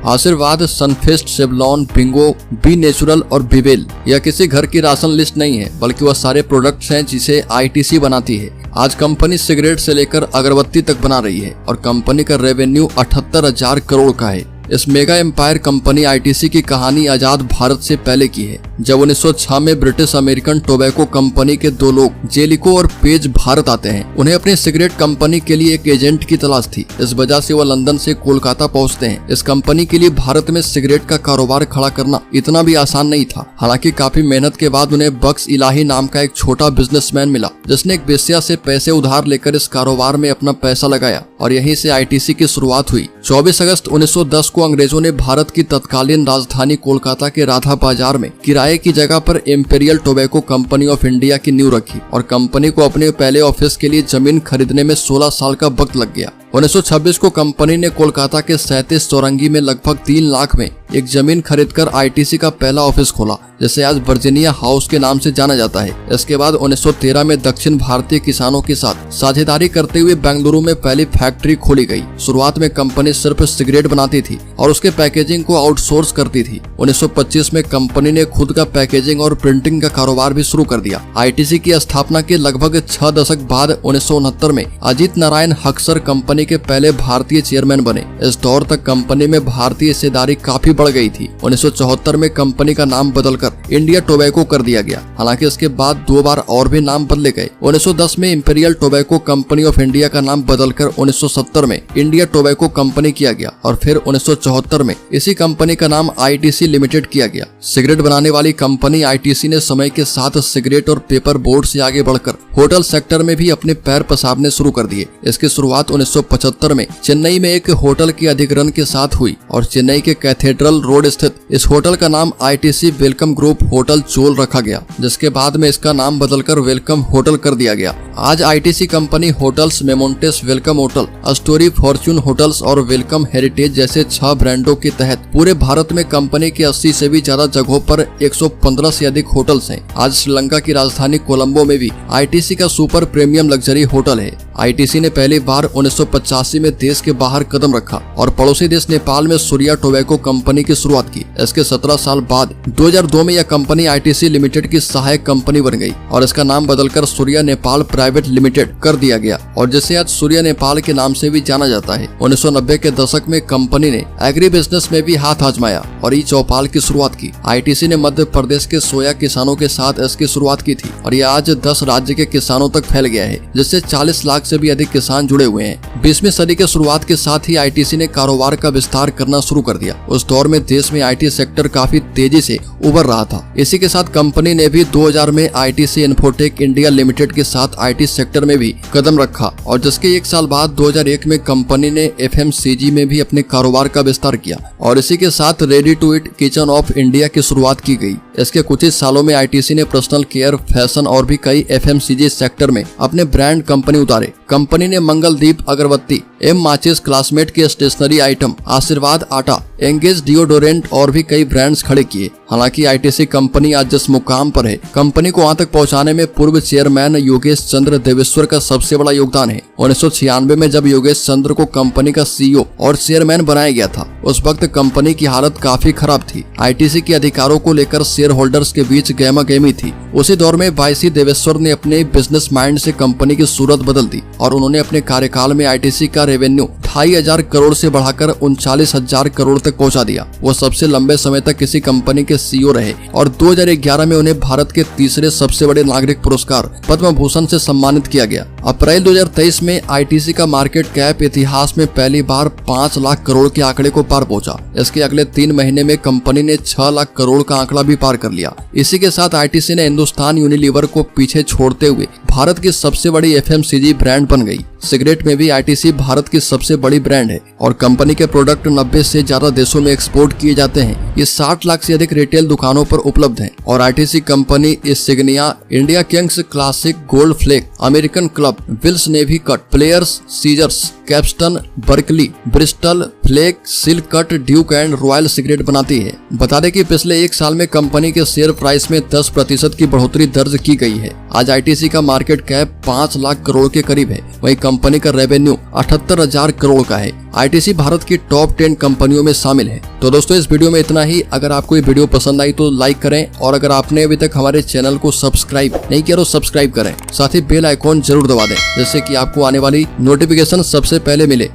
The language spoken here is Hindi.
आशीर्वाद, सनफेस्ट, सेवलॉन, बिंगो, बी नेचुरल और बिवेल यह किसी घर की राशन लिस्ट नहीं है, बल्कि वह सारे प्रोडक्ट्स हैं जिसे आईटीसी बनाती है। आज कंपनी सिगरेट से लेकर अगरबत्ती तक बना रही है और कंपनी का रेवेन्यू 78,000 करोड़ का है। इस मेगा एम्पायर कंपनी आईटीसी की कहानी आजाद भारत से पहले की है, जब 1906 में ब्रिटिश अमेरिकन टोबैको कंपनी के दो लोग जेलिको और पेज भारत आते हैं। उन्हें अपनी सिगरेट कंपनी के लिए एक एजेंट की तलाश थी। इस वजह से वह लंदन से कोलकाता पहुंचते हैं। इस कंपनी के लिए भारत में सिगरेट का कारोबार खड़ा करना इतना भी आसान नहीं था। हालांकि काफी मेहनत के बाद उन्हें बक्स इलाही नाम का एक छोटा बिजनेसमैन मिला, जिसने एक वेश्या से पैसे उधार लेकर इस कारोबार में अपना पैसा लगाया और यहीं से आईटीसी की शुरुआत हुई। 24 अगस्त 1910 को अंग्रेजों ने भारत की तत्कालीन राजधानी कोलकाता के राधा बाजार में किराए की जगह पर imperial tobacco company of India की नींव रखी और कंपनी को अपने पहले ऑफिस के लिए जमीन खरीदने में 16 साल का वक्त लग गया। 1926 को कंपनी ने कोलकाता के 37 चौरंगी में लगभग 3 लाख में एक जमीन खरीदकर आईटीसी का पहला ऑफिस खोला, जिसे आज वर्जीनिया हाउस के नाम से जाना जाता है। इसके बाद 1913 में दक्षिण भारतीय किसानों के साथ साझेदारी करते हुए बेंगलुरु में पहली फैक्ट्री खोली गई। शुरुआत में कंपनी सिर्फ सिगरेट बनाती थी और उसके पैकेजिंग को आउटसोर्स करती थी। 1925 में कंपनी ने खुद का पैकेजिंग और प्रिंटिंग का कारोबार भी शुरू कर दिया। आईटीसी की स्थापना के लगभग 6 दशक बाद 1969 में अजीत नारायण हक्सर कंपनी के पहले भारतीय चेयरमैन बने। इस दौर तक कंपनी में भारतीय हिस्सेदारी काफी बढ़ गई थी। 1974 में कंपनी का नाम बदलकर इंडिया टोबैको कर दिया गया। हालांकि इसके बाद 2 बार और भी नाम बदले गए। 1910 में imperial tobacco company of India का नाम बदलकर 1970 में इंडिया टोबैको कंपनी किया गया और फिर 1974 में इसी कंपनी का नाम आईटीसी लिमिटेड किया गया। सिगरेट बनाने वाली कंपनी आईटीसी ने समय के साथ सिगरेट और पेपर बोर्ड से आगे बढ़कर होटल सेक्टर में भी अपने पैर पसारने शुरू कर दिए। इसकी शुरुआत 1975 में चेन्नई में एक होटल के अधिग्रहण के साथ हुई और चेन्नई के कैथेड्रल रोड स्थित इस होटल का नाम ITC welcome group hotel Chola रखा गया, जिसके बाद में इसका नाम बदलकर वेलकम होटल कर दिया गया। आज ITC company hotels, Mementos Welcomhotel, Storii Fortune hotels और वेलकम हेरिटेज जैसे 6 ब्रांडों के तहत पूरे भारत में कंपनी के 80 से भी ज्यादा जगहों पर 115 से अधिक होटल्स हैं। आज श्रीलंका की राजधानी कोलंबो में भी आईटीसी का सुपर प्रीमियम लग्जरी होटल है। आईटीसी ने पहली बार 1985 में देश के बाहर कदम रखा और पड़ोसी देश नेपाल में सूर्या टोबैको कंपनी की शुरुआत की। इसके 17 साल बाद 2002 में यह कंपनी आईटीसी लिमिटेड की सहायक कंपनी बन गई और इसका नाम बदलकर सूर्या नेपाल प्राइवेट लिमिटेड कर दिया गया और जिसे आज सूर्या नेपाल के नाम से भी जाना जाता है। 1990 के दशक में कंपनी ने एग्री बिजनेस में भी हाथ आजमाया और ई चौपाल की शुरुआत की। आईटीसी ने मध्य प्रदेश के सोया किसानों के साथ इसकी शुरुआत की थी और यह आज 10 राज्य के किसानों तक फैल गया है, जिससे 40 लाख से भी अधिक किसान जुड़े हुए हैं। 20वीं सदी के शुरुआत के साथ ही आईटीसी ने कारोबार का विस्तार करना शुरू कर दिया। उस दौर में देश में आईटी सेक्टर काफी तेजी से उभर रहा था। इसी के साथ कंपनी ने भी 2000 में आईटीसी इन्फोटेक इंडिया लिमिटेड के साथ आईटी सेक्टर में भी कदम रखा और जिसके 1 साल बाद 2001 में कंपनी ने एफएमसीजी में भी अपने कारोबार का विस्तार किया और इसी के साथ ready to eat kitchen of India की शुरुआत की गई। इसके कुछ ही सालों में आईटीसी ने पर्सनल केयर, फैशन और भी कई एफएमसीजी सेक्टर में अपने ब्रांड कंपनी उतारे। कंपनी ने मंगलदीप अगरबत्ती, एम माचिस, क्लासमेट के स्टेशनरी आइटम, आशीर्वाद आटा, एंगेज डिओडोरेंट और भी कई ब्रांड्स खड़े किए। हालांकि आईटीसी कंपनी आज जिस मुकाम पर है, कंपनी को वहां तक पहुंचाने में पूर्व चेयरमैन योगेश चंद्र देवेश्वर का सबसे बड़ा योगदान है। 1996 में जब योगेश चंद्र को कंपनी का सीईओ और चेयरमैन बनाया गया था, उस वक्त कंपनी की हालत काफी खराब थी। आईटीसी के अधिकारों को लेकर शेयर होल्डर्स के बीच गहमा-गहमी थी। उसी दौर में वाईसी देवेश्वर ने अपने बिजनेस माइंड से कंपनी की सूरत बदल दी और उन्होंने अपने कार्यकाल में आईटीसी का रेवेन्यू 2500 करोड़ से बढ़ाकर 39,000 करोड़ तक पहुंचा दिया। वो सबसे लंबे समय तक किसी कंपनी के सीईओ रहे और 2011 में उन्हें भारत के तीसरे सबसे बड़े नागरिक पुरस्कार पद्म भूषण से सम्मानित किया गया। अप्रैल 2023 में आईटीसी का मार्केट कैप इतिहास में पहली बार 5 लाख करोड़ के आंकड़े को पार पहुंचा। इसके अगले 3 महीने में कंपनी ने 6 लाख करोड़ का आंकड़ा भी पार कर लिया। इसी के साथ आईटीसी ने हिंदुस्तान यूनिलीवर को पीछे छोड़ते हुए भारत की सबसे बड़ी एफएमसीजी ब्रांड बन गई। सिगरेट में भी आईटीसी भारत की सबसे बड़ी ब्रांड है और कंपनी के प्रोडक्ट 90 से ज्यादा देशों में एक्सपोर्ट किए जाते हैं। ये 60 लाख से अधिक रिटेल दुकानों पर उपलब्ध हैं और ITC company Insignia, India Kings, Classic, Gold Flake, American Club, Wills Navy Cut, Players, Scissors, Capstan, Berkeley, Bristol, Flake, Silk Cut, Duke and Royal cigarette बनाती है। बता दें कि पिछले 1 साल में कंपनी के शेयर प्राइस में 10% की बढ़ोतरी दर्ज की गई है। आज आईटीसी का मार्केट कैप 5 लाख करोड़ के करीब है। वहीं कंपनी का रेवेन्यू 78,000 करोड़ का है। आईटीसी भारत की टॉप 10 कंपनियों में शामिल है। तो दोस्तों इस वीडियो में इतना ही। अगर आपको ये वीडियो पसंद आई तो लाइक करें, और अगर आपने अभी तक हमारे चैनल को सब्सक्राइब नहीं किया तो सब्सक्राइब करें, साथ ही बेल आइकॉन जरूर दबा दें, जिससे कि आपको आने वाली नोटिफिकेशन सबसे पहले मिले।